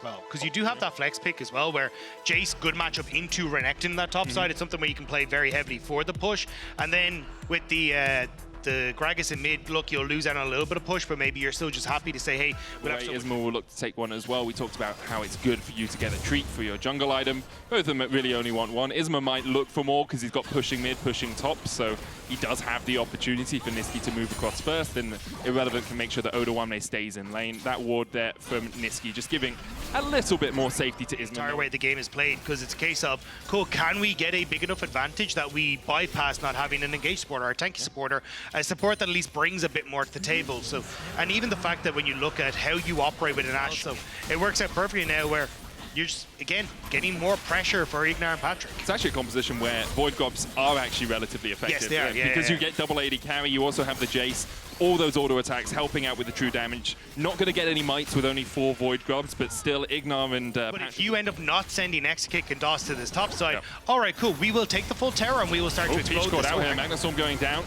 Well, because you do have that flex pick as well, where Jace, good matchup into Renekton that top side. It's something where you can play very heavily for the push. And then with the Gragas in mid, look, you'll lose out on a little bit of push, but maybe you're still just happy to say, hey, we'll have Isma will look to take one as well. We talked about how it's good for you to get a treat for your jungle item. Both of them really only want one. Isma might look for more because he's got pushing mid, pushing top, so he does have the opportunity for Nisqy to move across first, and Irrelevant can make sure that W1D2 stays in lane. That ward there from Nisqy just giving a little bit more safety to Isma. The entire way the game is played, because it's a case of, cool, can we get a big enough advantage that we bypass not having an engaged supporter or a tanky supporter, a support that at least brings a bit more to the table. So, and even the fact that when you look at how you operate with an Ashe, so it works out perfectly now where you're just, again, getting more pressure for Ignar and Patrick. It's actually a composition where Void Grubs are actually relatively effective. Yes, they are, because you get double AD carry, you also have the Jace, all those auto attacks helping out with the true damage. Not going to get any mites with only 4 Void Grubs, but still Ignar and But Patrick. if you end up not sending X-Kick and DOS to this top side, all right, cool, we will take the full terror and we will start to explode Peach caught this out whole here, Magnastorm going down.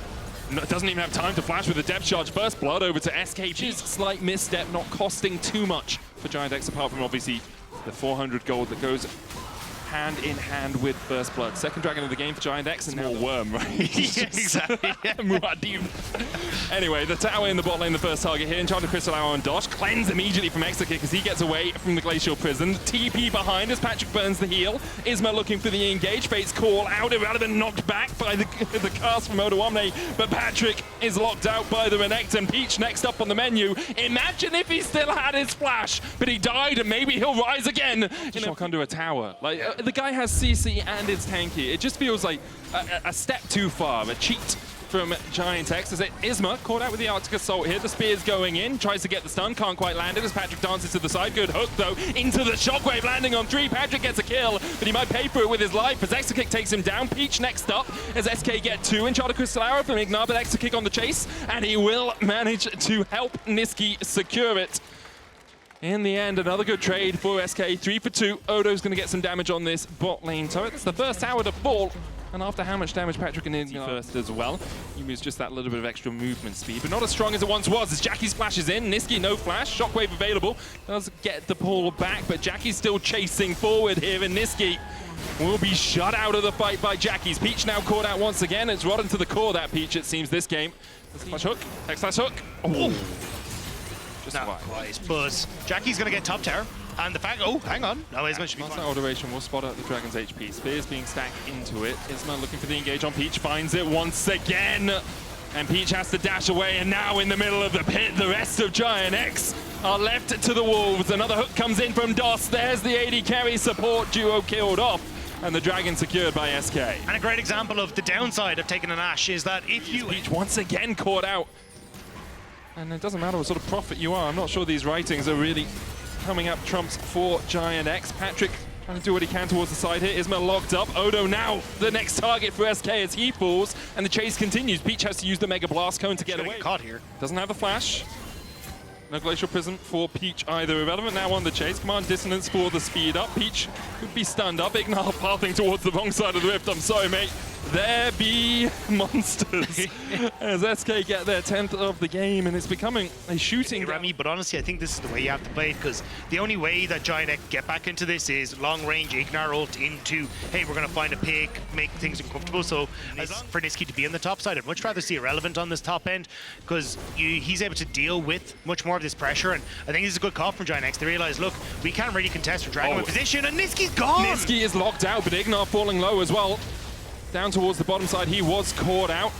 Doesn't even have time to flash with the depth charge. First blood over to SK. Slight misstep, not costing too much for GiantX, apart from obviously the 400 gold that goes hand in hand with First Blood. Second dragon of the game for GiantX, and more worm, right? Yeah, exactly. Muad'Dim. Anyway, the tower in the bot lane, the first target here. Enchanted Crystal Arrow on Dosh. Cleanse immediately from Exekick as he gets away from the Glacial Prison. TP behind as Patrick burns the heal. Isma looking for the engage. Fate's call out. Irrelevant knocked back by the cast from W1D2, but Patrick is locked out by the Renekton. Peach next up on the menu. Imagine if he still had his flash, but he died, and maybe he'll rise again. Shock under a tower. Like, the guy has CC and it's tanky. It just feels like a step too far, a cheat from GiantX. As Isma caught out with the Arctic Assault here. The spear's going in, tries to get the stun, can't quite land it as Patrick dances to the side. Good hook though, into the shockwave, landing on 3. Patrick gets a kill, but he might pay for it with his life as Exekick takes him down. Peach next up as SK get 2. Enchanted Crystal Arrow from Ignar, but Exekick on the chase, and he will manage to help Nisqy secure it. In the end, another good trade for SK. 3 for 2. Odo's going to get some damage on this bot lane turret. It's the first tower to fall. And after how much damage Patrick and Ignar first as well, he moves just that little bit of extra movement speed, but not as strong as it once was as Jackie splashes in. Nisqy no flash, shockwave available, does get the pull back, but Jackie's still chasing forward here, and Nisqy will be shut out of the fight by Jackie's. Peach now caught out once again. It's rotten to the core, that Peach, it seems, this game. Slash hook, X-slash hook. Oh. Just wise, but Jackie's going to get top tower. And the fact, oh, hang on. No, Isma should be fine. That alteration will spot out the Dragon's HP. Spear's being stacked into it. Isma looking for the engage on Peach, finds it once again. And Peach has to dash away, and now in the middle of the pit, the rest of GiantX are left to the wolves. Another hook comes in from DOS. There's the AD carry support duo killed off, and the Dragon secured by SK. And a great example of the downside of taking an Ashe is that if you... Peach once again caught out. And it doesn't matter what sort of prophet you are. I'm not sure these writings are really coming up trumps for GiantX. Patrick trying to do what he can towards the side here. Isma locked up. Odo now the next target for SK as he falls, and the chase continues. Peach has to use the Mega Blast Cone to get away. Caught here. Doesn't have the flash. No Glacial Prison for Peach either. Irrelevant now on the chase. Command Dissonance for the speed up. Peach could be stunned up. Ignar pathing towards the wrong side of the rift. I'm sorry, mate. There be monsters as SK get their 10th of the game, and it's becoming a shooting. Remy, but honestly, I think this is the way you have to play it, because the only way that GiantX get back into this is long range Ignar ult into, hey, we're going to find a pick, make things uncomfortable. So as long for Nisqy to be on the top side, I'd much rather see Irrelevant on this top end, because he's able to deal with much more of this pressure. And I think this is a good call from GiantX. They realize, look, we can't really contest for Dragon with position, and Nisqy's gone. Nisqy is locked out, but Ignar falling low as well. Down towards the bottom side, he was caught out.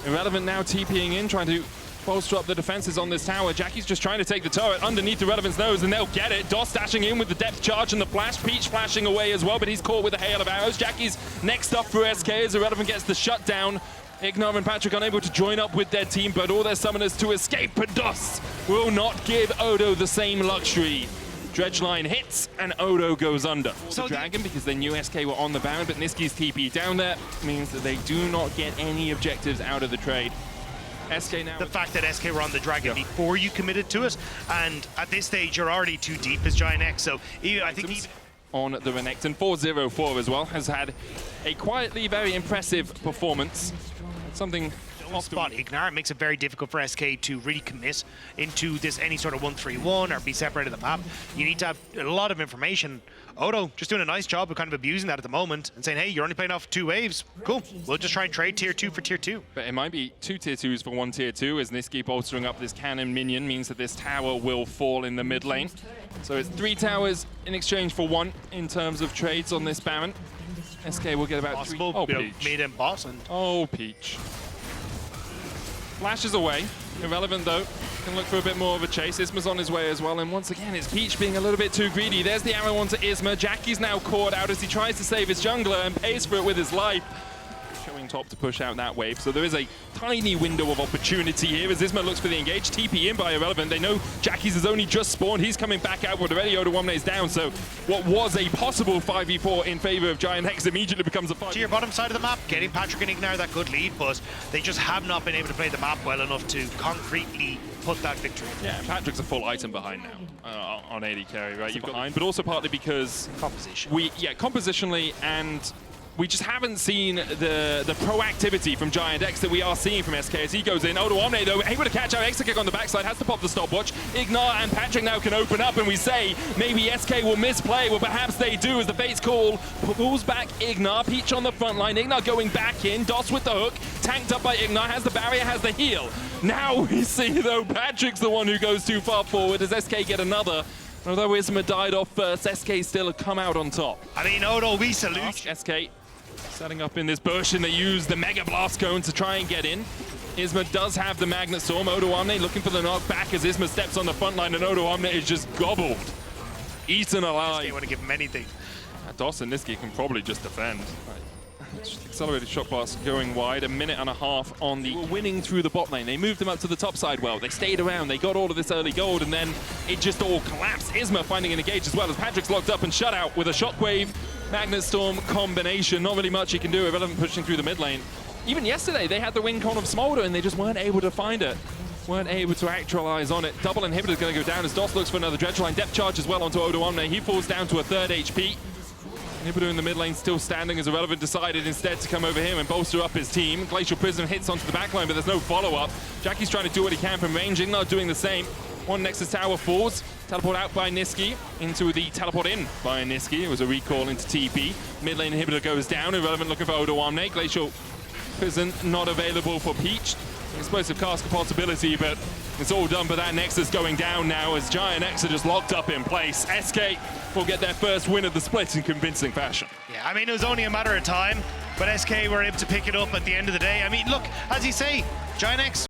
Irrelevant now TPing in, trying to bolster up the defenses on this tower. Jackie's just trying to take the turret underneath Irrelevant's nose, and they'll get it. DOS dashing in with the depth charge and the flash. Peach flashing away as well, but he's caught with a hail of arrows. Jackie's next up for SK as Irrelevant gets the shutdown. Ignar and Patrick unable to join up with their team, but all their summoners to escape, but DOS will not give Odo the same luxury. Dredge line hits, and Odo goes under. So the Dragon, because they knew SK were on the bound, but Nisqy's TP down there means that they do not get any objectives out of the trade. SK now... The fact that SK were on the Dragon before you committed to it, and at this stage, you're already too deep as GiantX, so I think even... On the Renekton, 4-0-4 as well, has had a quietly very impressive performance. It's something don't spot Ignar. It makes it very difficult for SK to really commit into this any sort of 1-3-1 or be separated the map. You need to have a lot of information. Odo just doing a nice job of kind of abusing that at the moment and saying, hey, you're only playing off 2 waves. Cool. We'll just try and trade tier 2 for tier 2. But it might be 2 tier 2s for 1 tier 2 as Niski bolstering up this cannon minion means that this tower will fall in the mid lane. So it's 3 towers in exchange for 1 in terms of trades on this Baron. SK will get about Possible, 3. Oh, Peach. Mid and boss. And oh, Peach. Flashes away. Irrelevant though. Can look for a bit more of a chase. Isma's on his way as well, and once again, it's Peach being a little bit too greedy. There's the arrow onto Isma. Jackie's now caught out as he tries to save his jungler and pays for it with his life. Showing top to push out that wave, so there is a tiny window of opportunity here as Isma looks for the engage. TP in by Irrelevant. They know Jackie's has only just spawned. He's coming back out with already. Odo1D's down, so what was a possible 5v4 in favor of GiantX immediately becomes a 5v4. To your bottom side of the map, getting Patrick and Ignar that good lead, but they just have not been able to play the map well enough to concretely put that victory. Yeah, Patrick's a full item behind now on AD carry, right? You've got behind, but also partly because composition. Compositionally, and we just haven't seen the proactivity from GiantX that we are seeing from SK as he goes in. Odo1D though, able to catch out Exakick on the backside, has to pop the stopwatch. Ignar and Patrick now can open up, and we say maybe SK will misplay. Well, perhaps they do as the Fates call pulls back Ignar. Peach on the front line, Ignar going back in. Doss with the hook, tanked up by Ignar, has the barrier, has the heal. Now we see though Patrick's the one who goes too far forward as SK get another. Although Isma died off first, SK still have come out on top. I mean, Odo, we salute. SK setting up in this bush, and they use the Mega Blast Cone to try and get in. Isma does have the Magnet Storm. Odo1D looking for the knockback as Isma steps on the front line, and Odo1D is just gobbled. Eaten alive. They want to give him anything. Doss and Niski can probably just defend. Accelerated shot pass going wide, 1.5 minutes on the winning through the bot lane. They moved them up to the top side well. They stayed around, they got all of this early gold, and then it just all collapsed. Isma finding an engage as well as Patrick's locked up and shut out with a Shockwave Magnet Storm combination. Not really much he can do. Irrelevant pushing through the mid lane. Even yesterday, they had the win con of Smolder and they just weren't able to find it. Weren't able to actualize on it. Double inhibitor is going to go down as Doss looks for another dredge line. Depth charge as well onto Odo1D. He falls down to a 3rd HP. Inhibitor in the mid lane still standing as Irrelevant decided instead to come over here and bolster up his team. Glacial Prism hits onto the backline, but there's no follow-up. Jackie's trying to do what he can from range. Ignar doing the same. One Nexus tower falls. Teleport out by Niski into the teleport in by Niski. It was a recall into TP. Mid lane inhibitor goes down. Irrelevant looking for Odo1D. Glacial Prism not available for Peach. Explosive cast a possibility, but it's all done. But that Nexus going down now as GiantX are just locked up in place. SK will get their first win of the split in convincing fashion. Yeah, I mean, it was only a matter of time, but SK were able to pick it up at the end of the day. I mean, look, as you say, GiantX